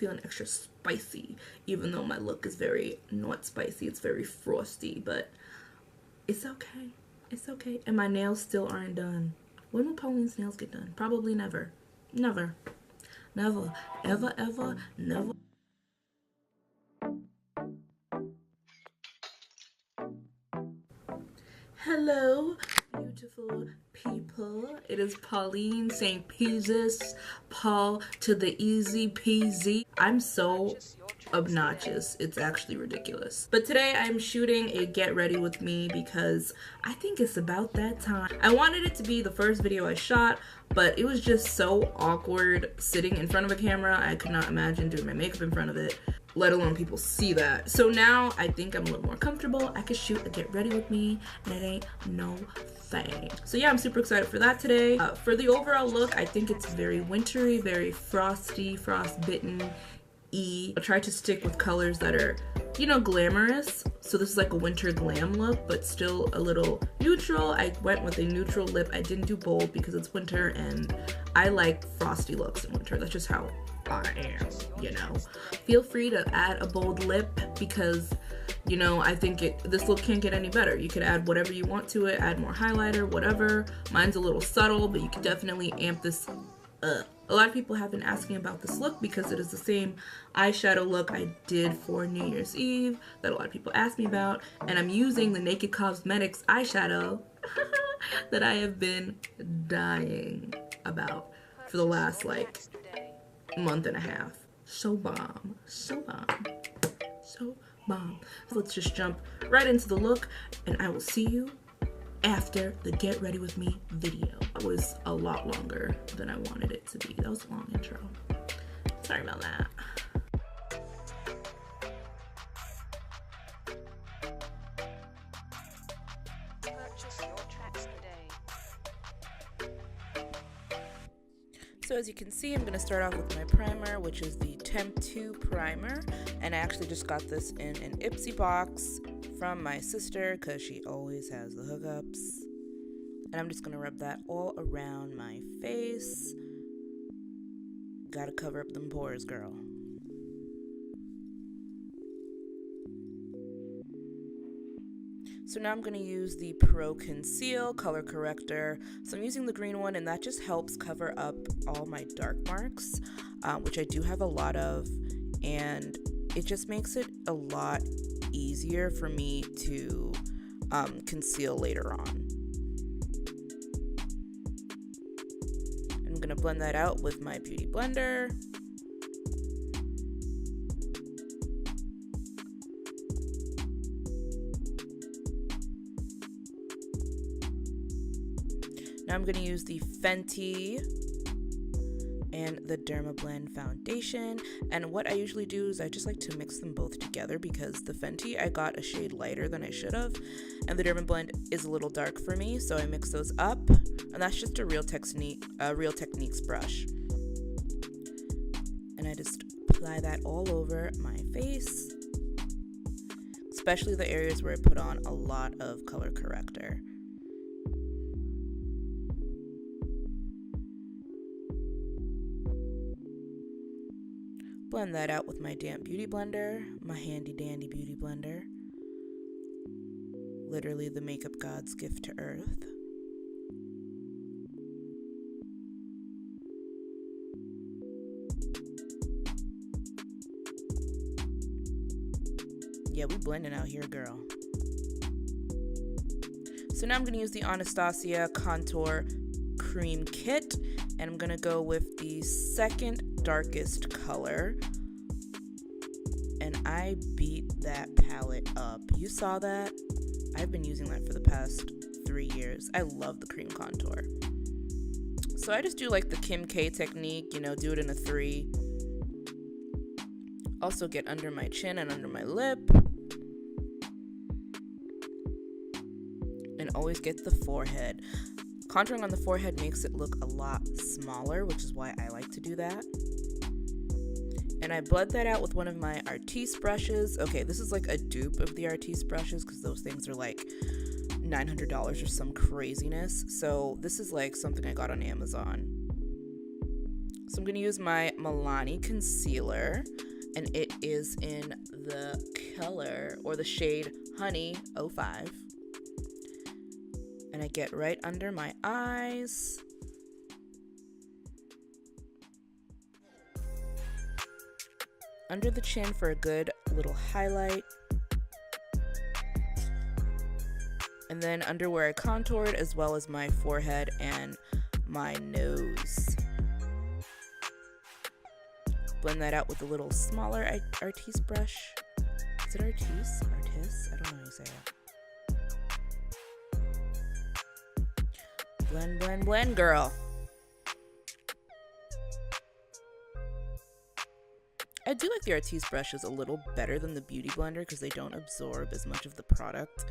feeling extra spicy, even though my look is very not spicy. It's very frosty, but it's okay. It's okay. And my nails still aren't done. When will Pauline's nails get done? Probably never. Never. Never. Ever, ever, never. Hello, beautiful people. It is Pauline St. Peasus, Paul to the easy peasy. I'm so obnoxious. It's actually ridiculous. But today I'm shooting a get ready with me because I think it's about that time. I wanted it to be the first video I shot, but it was just so awkward sitting in front of a camera. I could not imagine doing my makeup in front of it, let alone people see that. So now I think I'm a little more comfortable. I could shoot a get ready with me and it ain't no thing. So yeah, I'm super excited for that today. For the overall look, I think it's very wintry, very frosty, frostbitten-y. I try to stick with colors that are, you know, glamorous. So this is like a winter glam look, but still a little neutral. I went with a neutral lip. I didn't do bold because it's winter and I like frosty looks in winter. That's just how I am, you know. Feel free to add a bold lip because, you know, I think this look can't get any better. You could add whatever you want to it, add more highlighter, whatever. Mine's a little subtle, but you can definitely amp this up. A lot of people have been asking about this look because it is the same eyeshadow look I did for New Year's Eve that a lot of people asked me about, and I'm using the Naked Cosmetics eyeshadow that I have been dying about for the last like month and a half. So bomb, so bomb, so bomb. So let's just jump right into the look and I will see you after the get ready with me video. It was a lot longer than I wanted it to be. That was a long intro. Sorry about that. So as you can see, I'm going to start off with my primer, which is the Temp 2 primer, and I actually just got this in an Ipsy box from my sister because she always has the hookups. And I'm just going to rub that all around my face. Gotta cover up them pores, girl. So now I'm going to use the Pro Conceal Color Corrector. So I'm using the green one, and that just helps cover up all my dark marks, which I do have a lot of, and it just makes it a lot easier for me to conceal later on. I'm going to blend that out with my Beauty Blender. Now I'm going to use the Fenty and the Dermablend foundation, and what I usually do is I just like to mix them both together because the Fenty I got a shade lighter than I should have, and the Dermablend is a little dark for me, so I mix those up, and that's just a Real Techniques brush. And I just apply that all over my face, especially the areas where I put on a lot of color corrector. Blend that out with my damp beauty blender, my handy dandy beauty blender. Literally the makeup god's gift to earth. Yeah, we blending out here, girl. So now I'm going to use the Anastasia Contour Cream Kit, and I'm going to go with the second darkest color, and I beat that palette up. You saw that? I've been using that for the past 3 years. I love the cream contour. So I just do like the Kim K technique, you know, do it in a 3. Also get under my chin and under my lip. And always get the forehead. Contouring on the forehead makes it look a lot smaller, which is why I like to do that. And I blend that out with one of my Artiste brushes. Okay, this is like a dupe of the Artiste brushes because those things are like $900 or some craziness. So this is like something I got on Amazon. So I'm going to use my Milani concealer, and it is in the color or the shade Honey 05. And I get right under my eyes. Under the chin for a good little highlight. And then under where I contoured, as well as my forehead and my nose. Blend that out with a little smaller Artiste brush. Is it Artiste? Artiste? I don't know how you say it. Blend, blend, blend, girl. I do like the Artiste brushes a little better than the Beauty Blender because they don't absorb as much of the product.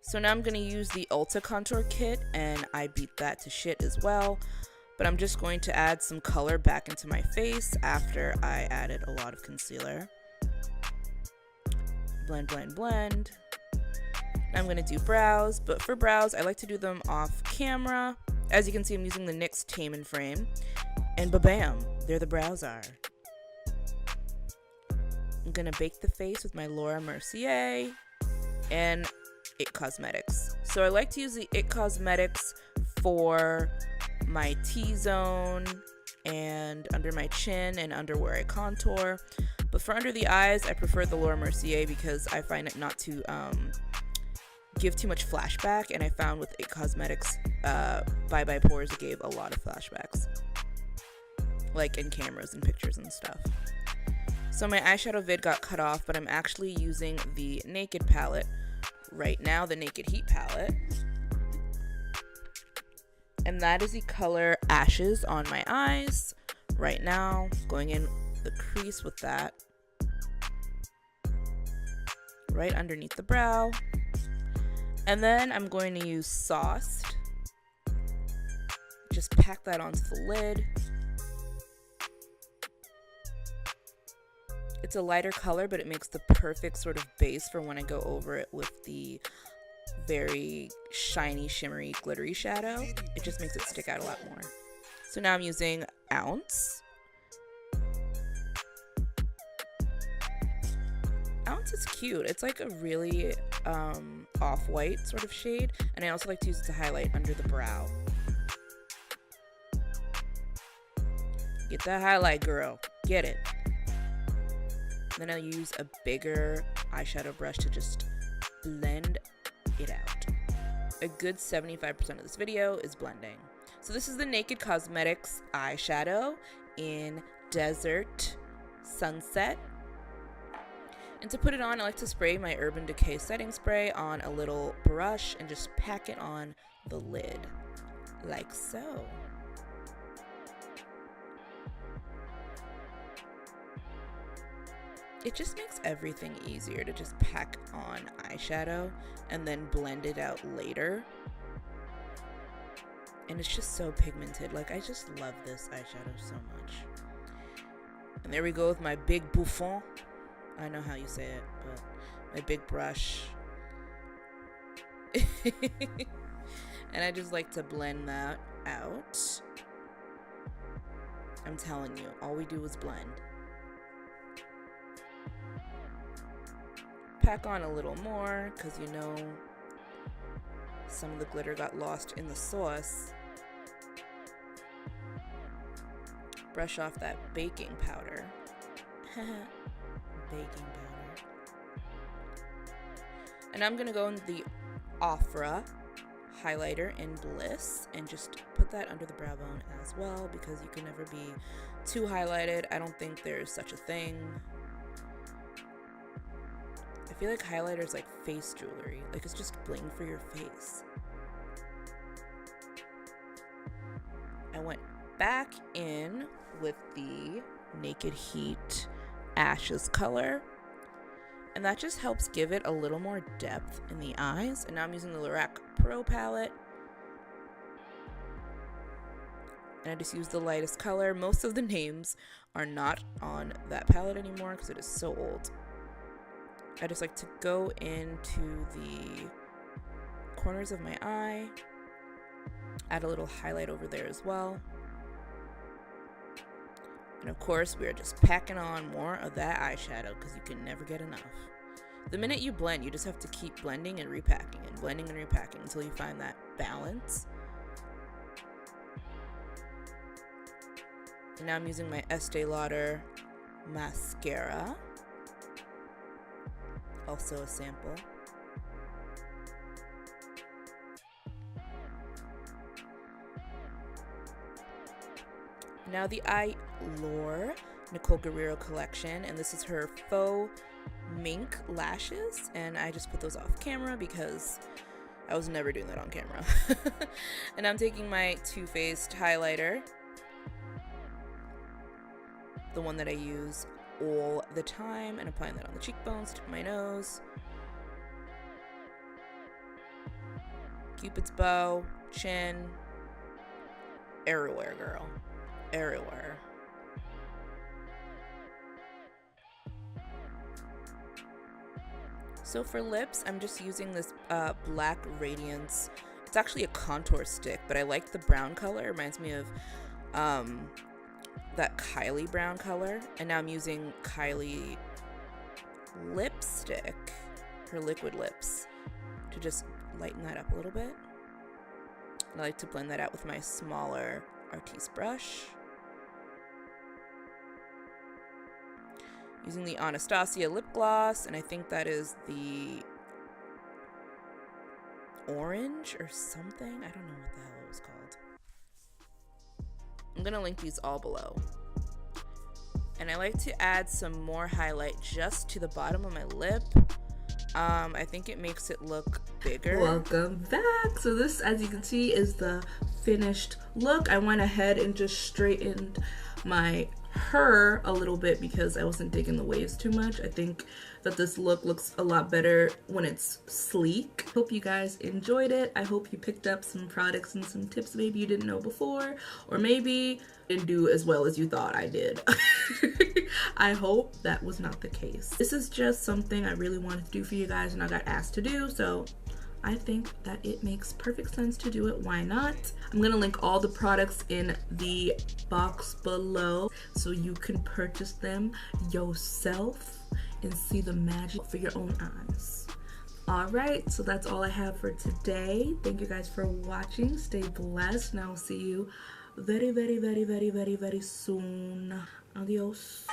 So now I'm going to use the Ulta Contour Kit, and I beat that to shit as well. But I'm just going to add some color back into my face after I added a lot of concealer. Blend, blend, blend. I'm going to do brows, but for brows, I like to do them off camera. As you can see, I'm using the NYX Tame and Frame. And ba-bam, there the brows are. I'm going to bake the face with my Laura Mercier and IT Cosmetics. So I like to use the IT Cosmetics for my T-zone and under my chin and under where I contour. But for under the eyes, I prefer the Laura Mercier because I find it not to give too much flashback. And I found with IT Cosmetics, Bye Bye Pores, it gave a lot of flashbacks. Like in cameras and pictures and stuff. So my eyeshadow vid got cut off, but I'm actually using the Naked palette right now, the Naked Heat palette. And that is the color Ashes on my eyes right now. Going in the crease with that. Right underneath the brow. And then I'm going to use Sauced. Just pack that onto the lid. It's a lighter color, but it makes the perfect sort of base for when I go over it with the very shiny, shimmery, glittery shadow. It just makes it stick out a lot more. So now I'm using Ounce. Ounce is cute. It's like a really off-white sort of shade. And I also like to use it to highlight under the brow. Get that highlight, girl. Get it. Then I'll use a bigger eyeshadow brush to just blend it out. A good 75% of this video is blending. So this is the Naked Cosmetics eyeshadow in Desert Sunset. And to put it on, I like to spray my Urban Decay setting spray on a little brush and just pack it on the lid, like so. It just makes everything easier to just pack on eyeshadow and then blend it out later. And it's just so pigmented. Like, I just love this eyeshadow so much. And there we go with my big bouffon. I know how you say it, but my big brush. And I just like to blend that out. I'm telling you, all we do is blend. Pack on a little more, because you know some of the glitter got lost in the sauce. Brush off that baking powder. Baking powder. And I'm going to go in the Ofra highlighter in Bliss and just put that under the brow bone as well, because you can never be too highlighted. I don't think there's such a thing. I feel like highlighter is like face jewelry. Like, it's just bling for your face. I went back in with the Naked Heat Ashes color. And that just helps give it a little more depth in the eyes. And now I'm using the Lorac Pro palette. And I just use the lightest color. Most of the names are not on that palette anymore because it is so old. I just like to go into the corners of my eye, add a little highlight over there as well. And of course, we are just packing on more of that eyeshadow because you can never get enough. The minute you blend, you just have to keep blending and repacking and blending and repacking until you find that balance. And now I'm using my Estee Lauder mascara. Also a sample. Now the Allure Nicole Guerrero collection, and this is her faux mink lashes, and I just put those off camera because I was never doing that on camera. And I'm taking my Too Faced highlighter, the one that I use all the time, and applying that on the cheekbones, to my nose, Cupid's bow, chin, everywhere, girl, everywhere. So for lips, I'm just using this Black Radiance. It's actually a contour stick, but I like the brown color. It reminds me of that Kylie brown color. And now I'm using Kylie lipstick, her liquid lips, to just lighten that up a little bit. I like to blend that out with my smaller Artiste brush. Using the Anastasia lip gloss, and I think that is the orange or something. I don't know what the hell it was called. I'm gonna link these all below. And I like to add some more highlight just to the bottom of my lip. I think it makes it look bigger. Welcome back. So this, as you can see, is the finished look. I went ahead and just straightened my hair a little bit because I wasn't digging the waves too much. I think that this look looks a lot better when it's sleek. Hope you guys enjoyed it. I hope you picked up some products and some tips maybe you didn't know before, or maybe didn't do as well as you thought I did. I hope that was not the case. This is just something I really wanted to do for you guys and I got asked to do, so I think that it makes perfect sense to do it. Why not? I'm gonna link all the products in the box below so you can purchase them yourself and see the magic for your own eyes. All right, so that's all I have for today. Thank you guys for watching. Stay blessed, and I will see you very, very, very, very, very, very soon. Adios.